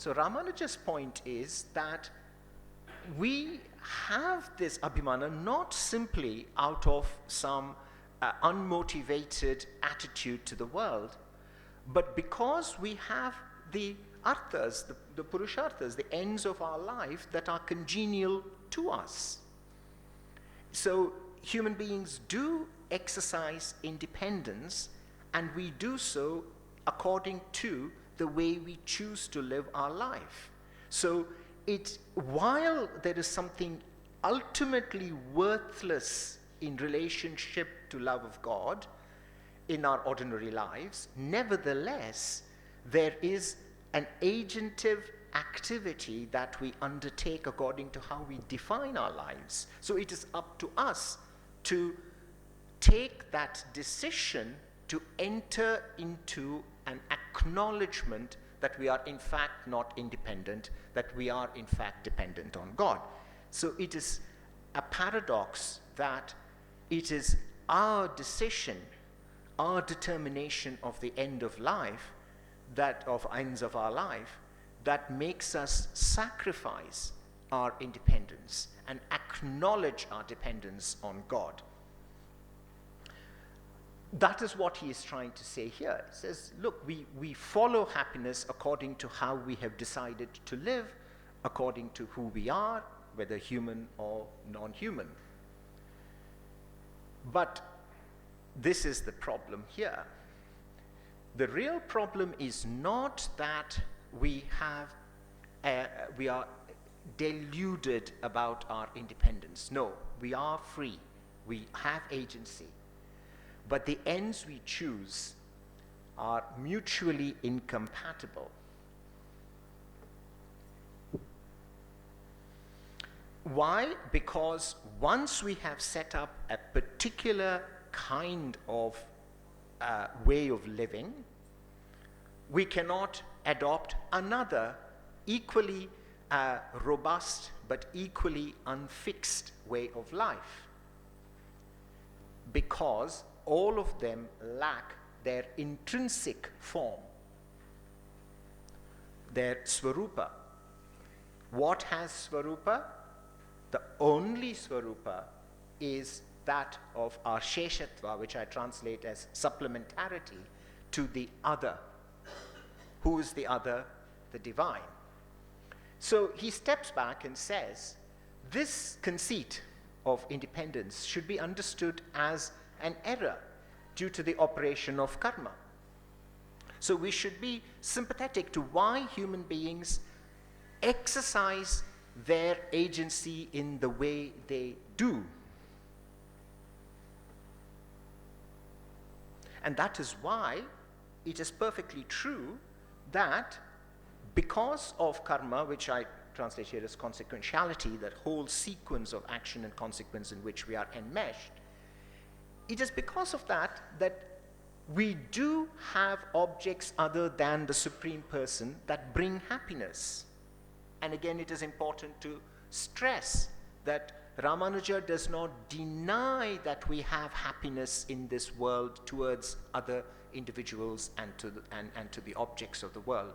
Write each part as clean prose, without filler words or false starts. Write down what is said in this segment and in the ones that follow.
So Ramanuja's point is that we have this abhimana not simply out of some unmotivated attitude to the world, but because we have the arthas, the purusharthas, the ends of our life that are congenial to us. So human beings do exercise independence, and we do so according to the way we choose to live our life. So while there is something ultimately worthless in relationship to love of God in our ordinary lives, nevertheless, there is an agentive activity that we undertake according to how we define our lives. So it is up to us to take that decision to enter into an acknowledgement that we are in fact not independent, that we are in fact dependent on God. So it is a paradox that it is our decision, our determination of the end of life, that of ends of our life, that makes us sacrifice our independence and acknowledge our dependence on God. That is what he is trying to say here. He says, look, we follow happiness according to how we have decided to live, according to who we are, whether human or non-human. But this is the problem here. The real problem is not that we are deluded about our independence. No, we are free. We have agency. But the ends we choose are mutually incompatible. Why? Because once we have set up a particular kind of way of living, we cannot adopt another equally robust but equally unfixed way of life, because all of them lack their intrinsic form, their svarupa. What has svarupa? The only svarupa is that of our sheshatva, which I translate as supplementarity to the other. Who is the other? The divine. So he steps back and says, this conceit of independence should be understood as an error due to the operation of karma. So we should be sympathetic to why human beings exercise their agency in the way they do. And that is why it is perfectly true that because of karma, which I translate here as consequentiality, that whole sequence of action and consequence in which we are enmeshed, it is because of that we do have objects other than the Supreme Person that bring happiness. And again, it is important to stress that Ramanuja does not deny that we have happiness in this world towards other individuals and to the objects of the world.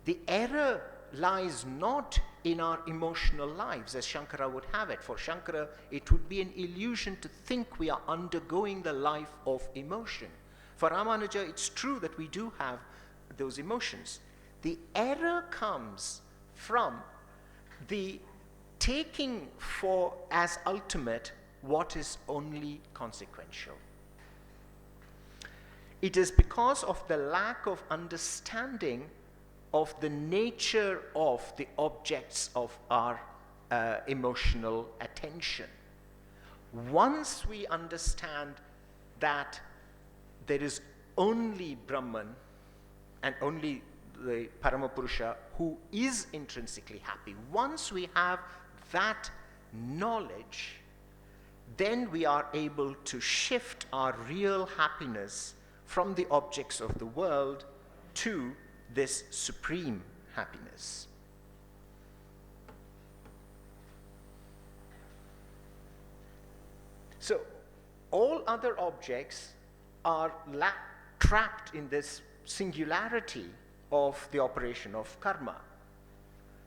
The error lies not in our emotional lives, as Shankara would have it. For Shankara, it would be an illusion to think we are undergoing the life of emotion. For Ramanuja, it's true that we do have those emotions. The error comes from the taking for as ultimate what is only consequential. It is because of the lack of understanding of the nature of the objects of our emotional attention. Once we understand that there is only Brahman and only the Paramapurusha who is intrinsically happy, once we have that knowledge, then we are able to shift our real happiness from the objects of the world to this supreme happiness. So all other objects are trapped in this singularity of the operation of karma.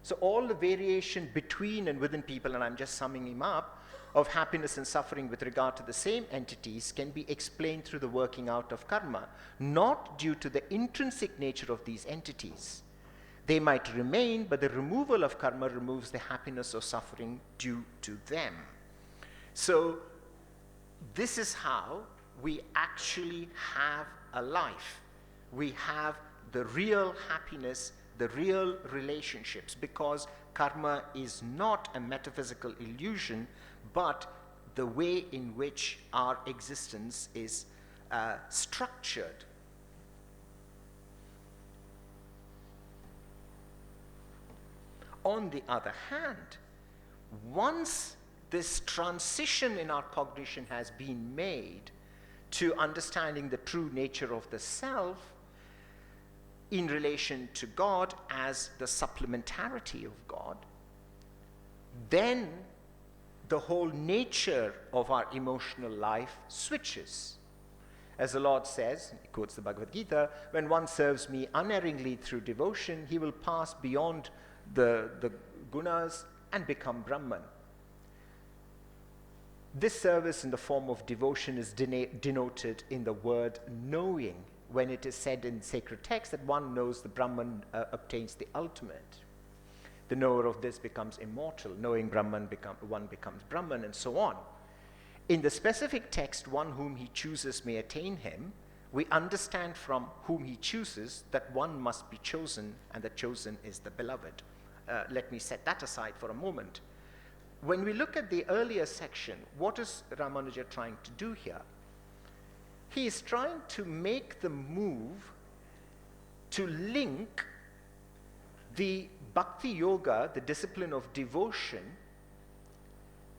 So all the variation between and within people, and I'm just summing him up, of happiness and suffering with regard to the same entities can be explained through the working out of karma, not due to the intrinsic nature of these entities. They might remain, but the removal of karma removes the happiness or suffering due to them. So this is how we actually have a life. We have the real happiness, the real relationships, because karma is not a metaphysical illusion, but the way in which our existence is structured. On the other hand, once this transition in our cognition has been made to understanding the true nature of the self in relation to God as the supplementarity of God, then the whole nature of our emotional life switches. As the Lord says, he quotes the Bhagavad Gita, when one serves me unerringly through devotion, he will pass beyond the gunas and become Brahman. This service in the form of devotion is denoted in the word knowing, when it is said in sacred text that one knows the Brahman obtains the ultimate. The knower of this becomes immortal. Knowing Brahman, one becomes Brahman, and so on. In the specific text, one whom he chooses may attain him, we understand from whom he chooses that one must be chosen, and the chosen is the beloved. Let me set that aside for a moment. When we look at the earlier section, what is Ramanuja trying to do here? He is trying to make the move to link the bhakti yoga, the discipline of devotion,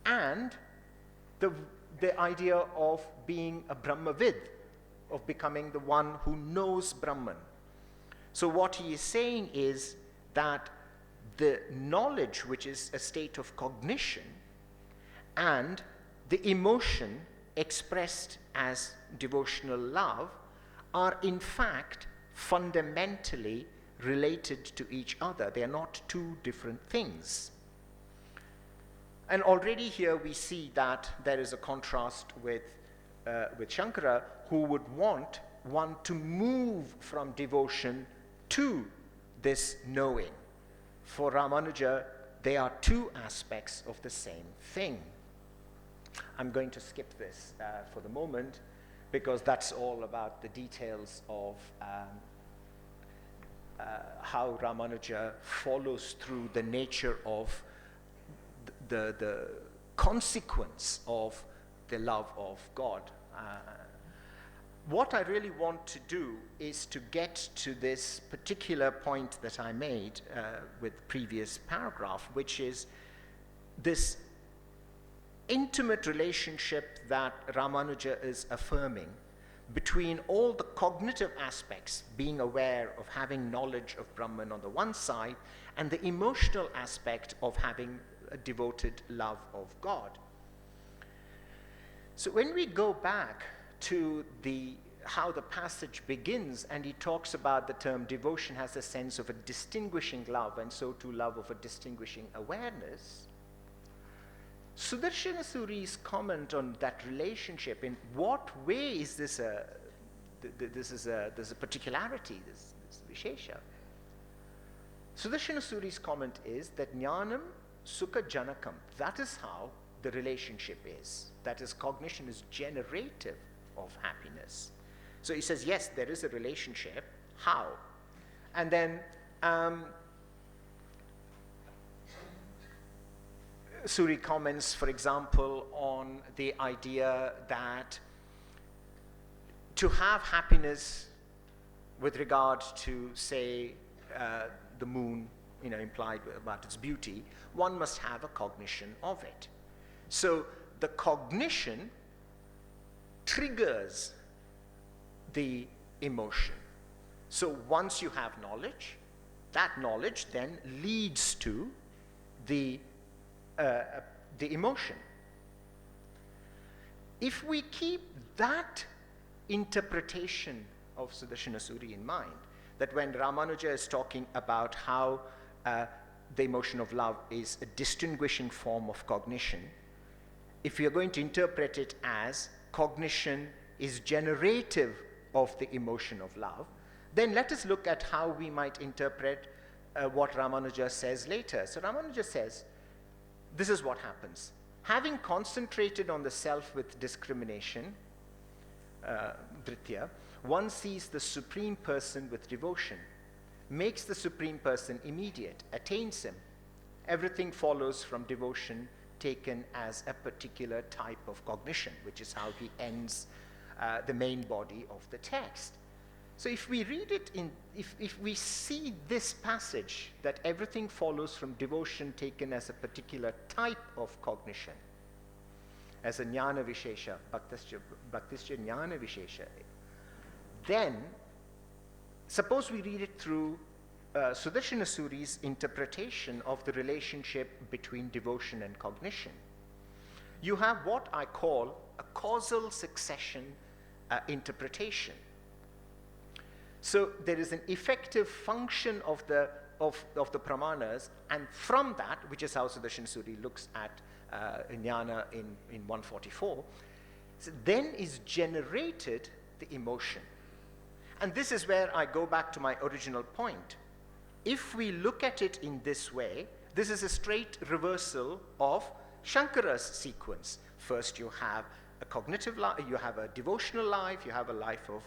and the idea of being a Brahmavid, of becoming the one who knows Brahman. So what he is saying is that the knowledge, which is a state of cognition, and the emotion expressed as devotional love are in fact fundamentally related to each other. They are not two different things. And already here we see that there is a contrast with Shankara, who would want one to move from devotion to this knowing. For Ramanuja, they are two aspects of the same thing. I'm going to skip this for the moment, because that's all about the details of how Ramanuja follows through the nature of the consequence of the love of God. What I really want to do is to get to this particular point that I made with the previous paragraph, which is this intimate relationship that Ramanuja is affirming between all the cognitive aspects, being aware of having knowledge of Brahman on the one side, and the emotional aspect of having a devoted love of God. So when we go back to how the passage begins, and he talks about the term devotion has a sense of a distinguishing love, and so too love of a distinguishing awareness, Sudarshana Suri's comment on that relationship, in what way is this there's a particularity, this Vishesha. Sudarshana Suri's comment is that Jnanam Sukha Janakam, that is how the relationship is. That is, cognition is generative of happiness. So he says, yes, there is a relationship. How? And then Suri comments, for example, on the idea that to have happiness with regard to, say, the moon, implied about its beauty, one must have a cognition of it. So the cognition triggers the emotion. So once you have knowledge, that knowledge then leads to the emotion. If we keep that interpretation of Sudarshana Suri in mind, that when Ramanuja is talking about how the emotion of love is a distinguishing form of cognition, if you're going to interpret it as cognition is generative of the emotion of love, then let us look at how we might interpret what Ramanuja says later. So Ramanuja says, this is what happens. Having concentrated on the self with discrimination, Dritya, one sees the Supreme Person with devotion, makes the Supreme Person immediate, attains him. Everything follows from devotion taken as a particular type of cognition, which is how he ends the main body of the text. So if we read it if we see this passage, that everything follows from devotion taken as a particular type of cognition, as a jnana vishesha, bhaktischa jnana vishesha, then suppose we read it through Sudarshana Suri's interpretation of the relationship between devotion and cognition. You have what I call a causal succession interpretation. So there is an effective function of the pramanas, and from that, which is how Sudarshana Suri looks at jnana in 144, so then is generated the emotion. And this is where I go back to my original point. If we look at it in this way, this is a straight reversal of Shankara's sequence. First you have a cognitive life, you have a devotional life, you have a life of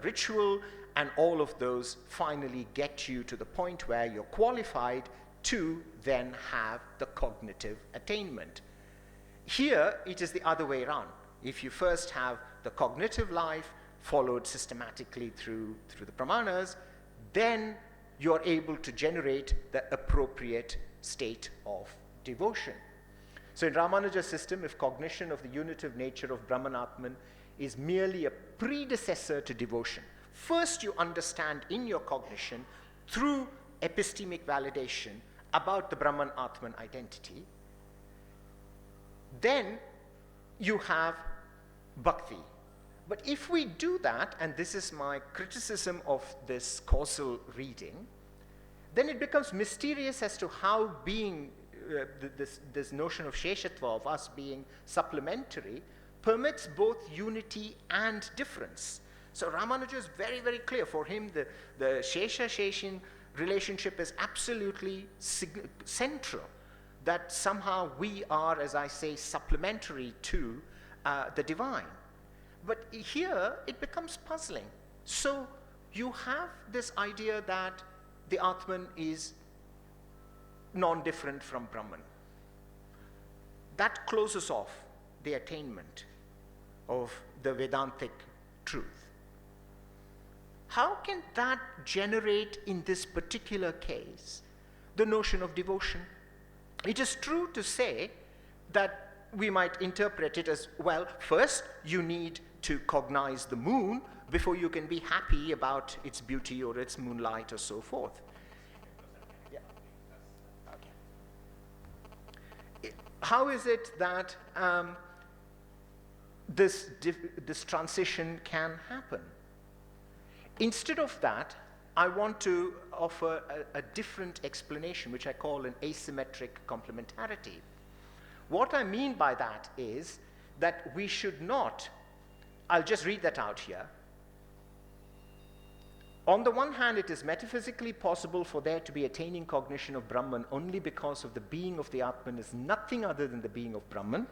ritual, and all of those finally get you to the point where you're qualified to then have the cognitive attainment. Here, it is the other way around. If you first have the cognitive life, followed systematically through the pramanas, then you're able to generate the appropriate state of devotion. So in Ramanuja's system, if cognition of the unitive nature of Brahmanatman is merely a predecessor to devotion, first you understand in your cognition through epistemic validation about the Brahman Atman identity, then you have bhakti. But if we do that, and this is my criticism of this causal reading, then it becomes mysterious as to how being this notion of sheshatva, of us being supplementary, permits both unity and difference. So Ramanuja is very, very clear. For him, the Shesha-Sheshin relationship is absolutely central, that somehow we are, as I say, supplementary to the divine. But here, it becomes puzzling. So you have this idea that the Atman is non-different from Brahman. That closes off the attainment of the Vedantic truth. How can that generate, in this particular case, the notion of devotion? It is true to say that we might interpret it as, well, first you need to cognize the moon before you can be happy about its beauty or its moonlight or so forth. Yeah. Okay. How is it that this transition can happen? Instead of that, I want to offer a different explanation, which I call an asymmetric complementarity. What I mean by that is that we should not, I'll just read that out here. On the one hand, it is metaphysically possible for there to be attaining cognition of Brahman only because of the being of the Atman is nothing other than the being of Brahman.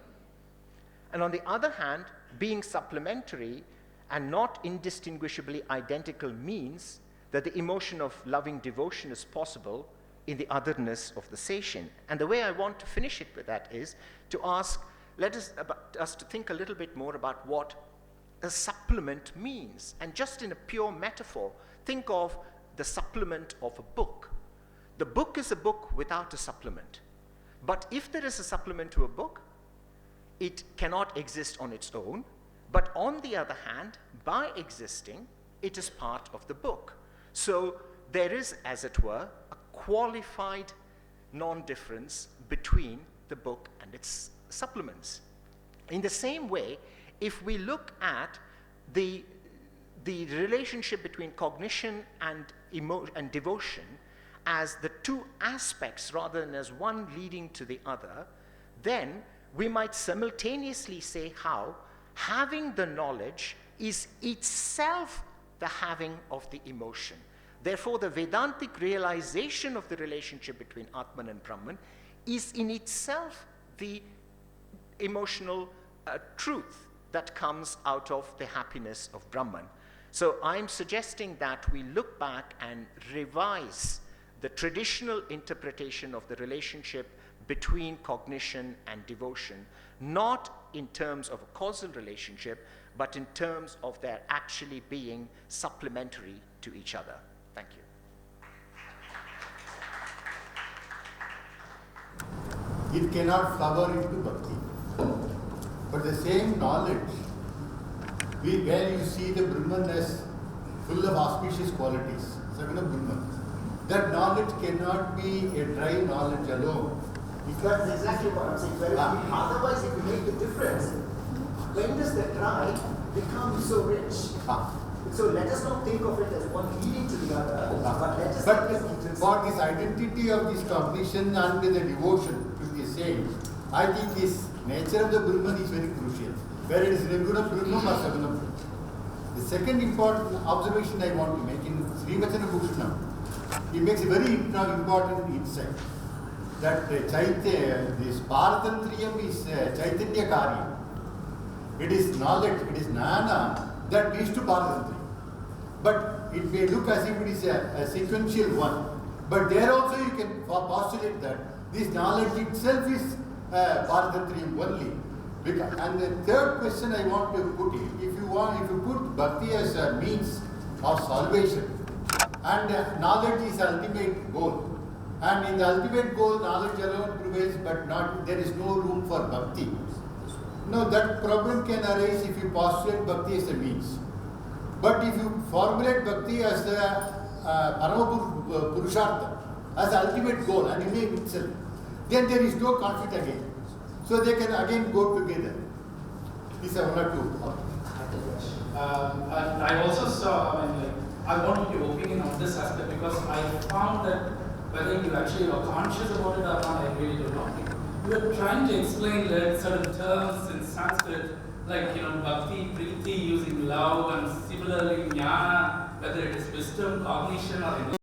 And on the other hand, being supplementary and not indistinguishably identical means that the emotion of loving devotion is possible in the otherness of the session. And the way I want to finish it with that is to ask, let us to think a little bit more about what a supplement means. And just in a pure metaphor, think of the supplement of a book. The book is a book without a supplement. But if there is a supplement to a book, it cannot exist on its own. But on the other hand, by existing, it is part of the book. So there is, as it were, a qualified non-difference between the book and its supplements. In the same way, if we look at the relationship between cognition and devotion as the two aspects rather than as one leading to the other, then we might simultaneously say how having the knowledge is itself the having of the emotion. Therefore, the Vedantic realization of the relationship between Atman and Brahman is in itself the emotional truth that comes out of the happiness of Brahman. So I'm suggesting that we look back and revise the traditional interpretation of the relationship between cognition and devotion, not in terms of a causal relationship, but in terms of their actually being supplementary to each other. Thank you. It cannot flower into bhakti. But the same knowledge, where you see the Brahman as full of auspicious qualities, Saguna Brahman, that knowledge cannot be a dry knowledge alone. That's exactly what I'm saying. Otherwise, if you make the difference, when does the dry become so rich? So let us not think of it as one leading to the other, but let us for this identity of this cognition and the devotion to the same, I think this nature of the Brahman is very crucial. Whether it is Nirguna Brahman or Saguna Brahman. The second important observation I want to make in Srivachana Bhushanam, he makes a very important insight that this Paratantriyam is Chaitanya Karya. It is knowledge, it is Jnana that leads to Paratantriyam. But it may look as if it is a sequential one. But there also you can postulate that this knowledge itself is Paratantriyam only. And the third question I want to put in, if you put bhakti as a means of salvation, and knowledge is ultimate goal, and in the ultimate goal knowledge alone prevails, but there is no room for bhakti. No, that problem can arise if you postulate bhakti as a means. But if you formulate bhakti as a Parama Purushartha, as the ultimate goal and in itself, then there is no conflict again. So they can again go together. These are one or two. And I also saw, I wanted your opinion on this aspect because I found that whether you actually are conscious about it or not, I really don't know. You were trying to explain certain terms in Sanskrit, like bhakti, priti, using love, and similarly jnana, whether it is wisdom, cognition, or